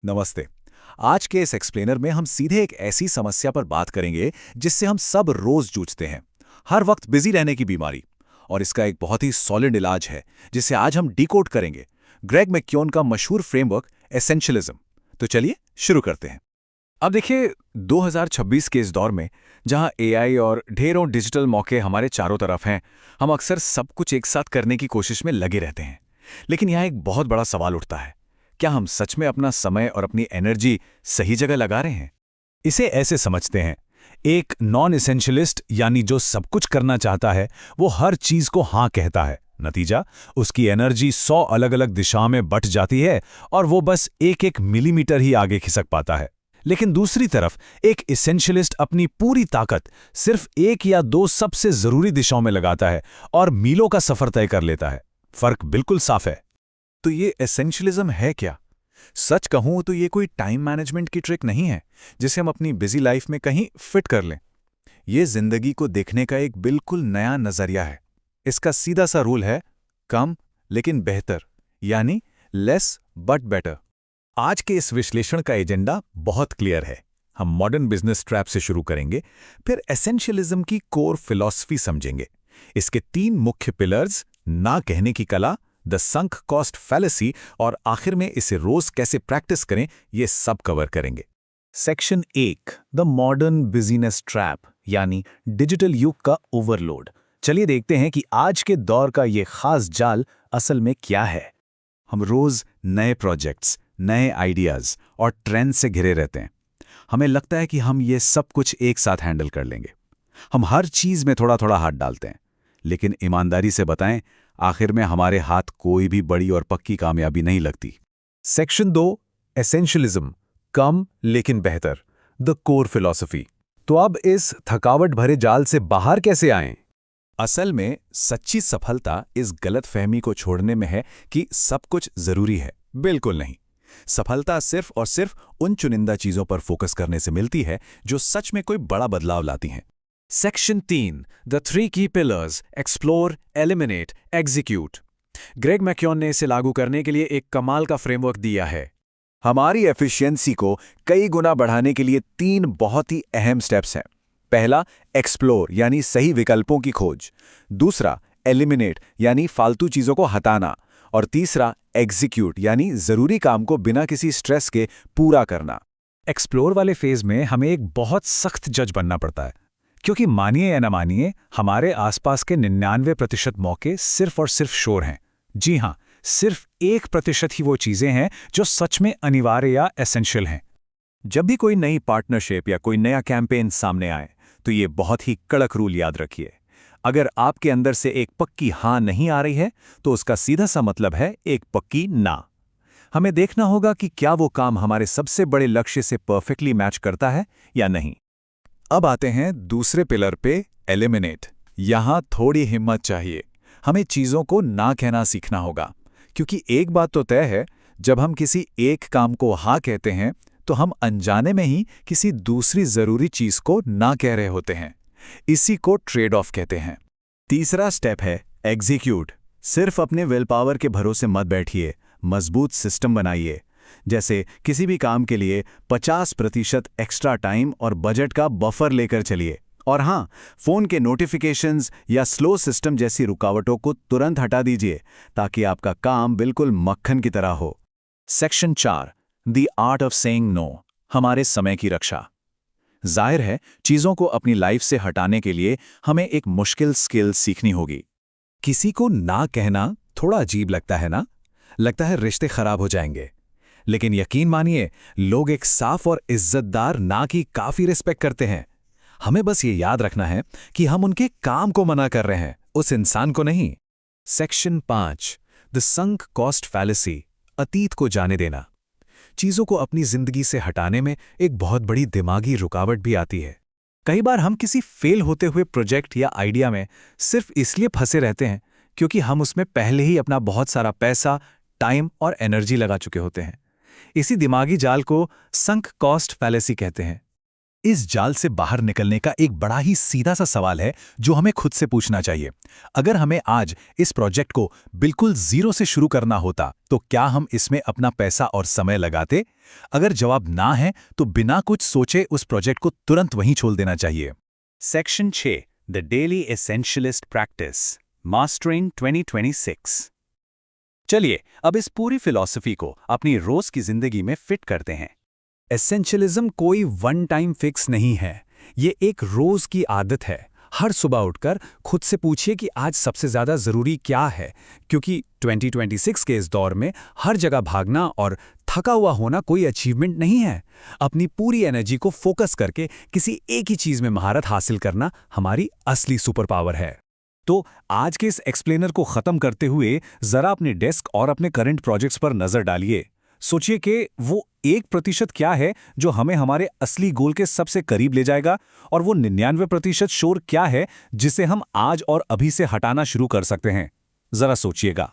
नमस्ते। आज के इस एक्सप्लेनर में हम सीधे एक ऐसी समस्या पर बात करेंगे जिससे हम सब रोज जूझते हैं, हर वक्त बिजी रहने की बीमारी। और इसका एक बहुत ही सॉलिड इलाज है जिसे आज हम डिकोड करेंगे, ग्रेग मैक्योन का मशहूर फ्रेमवर्क एसेंशियलिज्म। तो चलिए शुरू करते हैं। अब देखिए, 2026 के इस दौर में जहां एआई और ढेरों डिजिटल मौके हमारे चारों तरफ हैं, हम अक्सर सब कुछ एक साथ करने की कोशिश में लगे रहते हैं। लेकिन यहाँ एक बहुत बड़ा सवाल उठता है, क्या हम सच में अपना समय और अपनी एनर्जी सही जगह लगा रहे हैं? इसे ऐसे समझते हैं, एक नॉन एसेंशियलिस्ट यानी जो सब कुछ करना चाहता है वो हर चीज को हाँ कहता है। नतीजा, उसकी एनर्जी 100 अलग अलग दिशाओं में बट जाती है और वो बस एक एक मिलीमीटर ही आगे खिसक पाता है। लेकिन दूसरी तरफ एक एसेंशियलिस्ट अपनी पूरी ताकत सिर्फ एक या दो सबसे जरूरी दिशाओं में लगाता है और मीलों का सफर तय कर लेता है। फर्क बिल्कुल साफ है। तो ये एसेंशियलिज्म है क्या? सच कहूं तो ये कोई टाइम मैनेजमेंट की ट्रिक नहीं है जिसे हम अपनी बिजी लाइफ में कहीं फिट कर लें। ये जिंदगी को देखने का एक बिल्कुल नया नजरिया है। इसका सीधा सा रूल है, कम लेकिन बेहतर, यानी लेस बट बेटर। आज के इस विश्लेषण का एजेंडा बहुत क्लियर है। हम मॉडर्न बिजनेस ट्रैप से शुरू करेंगे, फिर एसेंशियलिज्म की कोर फिलॉसफी समझेंगे, इसके 3 मुख्य पिलर्स, ना कहने की कला, द संक कॉस्ट फैलेसी, और आखिर में इसे रोज कैसे प्रैक्टिस करें, ये सब कवर करेंगे। Section 1, the modern business trap, यानी डिजिटल युग का ओवरलोड। चलिए देखते हैं कि आज के दौर का ये खास जाल असल में क्या है। हम रोज नए प्रोजेक्ट्स, नए आइडियाज और ट्रेंड से घिरे रहते हैं। हमें लगता है कि हम ये सब कुछ एक साथ हैंडल कर लेंगे। हम हर चीज में थोड़ा थोड़ा हाथ डालते हैं, लेकिन ईमानदारी से बताएं, आखिर में हमारे हाथ कोई भी बड़ी और पक्की कामयाबी नहीं लगती। सेक्शन 2, एसेंशियलिज्म, कम लेकिन बेहतर, द कोर फिलॉसफी। तो अब इस थकावट भरे जाल से बाहर कैसे आएं? असल में सच्ची सफलता इस गलतफहमी को छोड़ने में है कि सब कुछ जरूरी है। बिल्कुल नहीं। सफलता सिर्फ और सिर्फ उन चुनिंदा चीजों पर फोकस करने से मिलती है जो सच में कोई बड़ा बदलाव लाती हैं। सेक्शन 3, द 3 की pillars, explore, eliminate, execute. Greg McKeown ने इसे लागू करने के लिए एक कमाल का फ्रेमवर्क दिया है। हमारी एफिशिएंसी को कई गुना बढ़ाने के लिए 3 बहुत ही अहम स्टेप्स हैं। पहला, एक्सप्लोर यानी सही विकल्पों की खोज। दूसरा, एलिमिनेट यानी फालतू चीजों को हटाना। और तीसरा, एग्जीक्यूट यानी जरूरी काम को बिना किसी स्ट्रेस के पूरा करना। एक्सप्लोर वाले फेज में हमें एक बहुत सख्त जज बनना पड़ता है, क्योंकि मानिए या न मानिए, हमारे आसपास के 99% मौके सिर्फ और सिर्फ शोर हैं। जी हां, सिर्फ 1% ही वो चीजें हैं जो सच में अनिवार्य या एसेंशियल हैं। जब भी कोई नई पार्टनरशिप या कोई नया कैंपेन सामने आए, तो ये बहुत ही कड़क रूल याद रखिए। अगर आपके अंदर से एक पक्की हाँ नहीं आ रही है, तो उसका सीधा सा मतलब है एक पक्की ना। हमें देखना होगा कि क्या वो काम हमारे सबसे बड़े लक्ष्य से परफेक्टली मैच करता है या नहीं। अब आते हैं दूसरे पिलर पे, एलिमिनेट। यहां थोड़ी हिम्मत चाहिए। हमें चीजों को ना कहना सीखना होगा, क्योंकि एक बात तो तय है, जब हम किसी एक काम को हाँ कहते हैं तो हम अनजाने में ही किसी दूसरी जरूरी चीज को ना कह रहे होते हैं। इसी को ट्रेड ऑफ कहते हैं। तीसरा स्टेप है एग्जीक्यूट। सिर्फ अपने विल पावर के भरोसे मत बैठिए, मजबूत सिस्टम बनाइए। जैसे किसी भी काम के लिए 50% एक्स्ट्रा टाइम और बजट का बफर लेकर चलिए। और हाँ, फोन के नोटिफिकेशंस या स्लो सिस्टम जैसी रुकावटों को तुरंत हटा दीजिए, ताकि आपका काम बिल्कुल मक्खन की तरह हो। Section 4, the art of saying no, हमारे समय की रक्षा। जाहिर है, चीजों को अपनी लाइफ से हटाने के लिए हमें एक मुश्किल स्किल सीखनी होगी। किसी को ना कहना थोड़ा अजीब लगता है ना? लगता है रिश्ते खराब हो जाएंगे। लेकिन यकीन मानिए, लोग एक साफ और इज्जतदार ना की काफी रिस्पेक्ट करते हैं। हमें बस ये याद रखना है कि हम उनके काम को मना कर रहे हैं, उस इंसान को नहीं। Section 5, the sunk cost fallacy, अतीत को जाने देना। चीजों को अपनी जिंदगी से हटाने में एक बहुत बड़ी दिमागी रुकावट भी आती है। कई बार हम किसी फेल होते हुए प्रोजेक्ट या आइडिया में सिर्फ इसलिए फंसे रहते हैं क्योंकि हम उसमें पहले ही अपना बहुत सारा पैसा, टाइम और एनर्जी लगा चुके होते हैं। इसी दिमागी जाल को संक कॉस्ट फैलेसी कहते हैं। इस जाल से बाहर निकलने का एक बड़ा ही सीधा सा सवाल है जो हमें खुद से पूछना चाहिए। अगर हमें आज इस प्रोजेक्ट को बिल्कुल जीरो से शुरू करना होता तो क्या हम इसमें अपना पैसा और समय लगाते? अगर जवाब ना है तो बिना कुछ सोचे उस प्रोजेक्ट को तुरंत वहीं छोड़ देना चाहिए। Section 6 the daily essentialist practice mastering 2026। चलिए अब इस पूरी फिलॉसफी को अपनी रोज की जिंदगी में फिट करते हैं। एसेंशियलिज्म कोई वन टाइम फिक्स नहीं है, ये एक रोज की आदत है। हर सुबह उठकर खुद से पूछिए कि आज सबसे ज़्यादा ज़रूरी क्या है, क्योंकि 2026 के इस दौर में हर जगह भागना और थका हुआ होना कोई अचीवमेंट नहीं है। अपनी पूरी एनर्जी को फोकस करके किसी एक ही चीज़ में महारत हासिल करना हमारी असली सुपर पावर है। तो आज के इस एक्सप्लेनर को खत्म करते हुए जरा अपने डेस्क और अपने करंट प्रोजेक्ट्स पर नजर डालिए। सोचिए कि वो 1% क्या है जो हमें हमारे असली गोल के सबसे करीब ले जाएगा, और वो 99% शोर क्या है जिसे हम आज और अभी से हटाना शुरू कर सकते हैं। जरा सोचिएगा।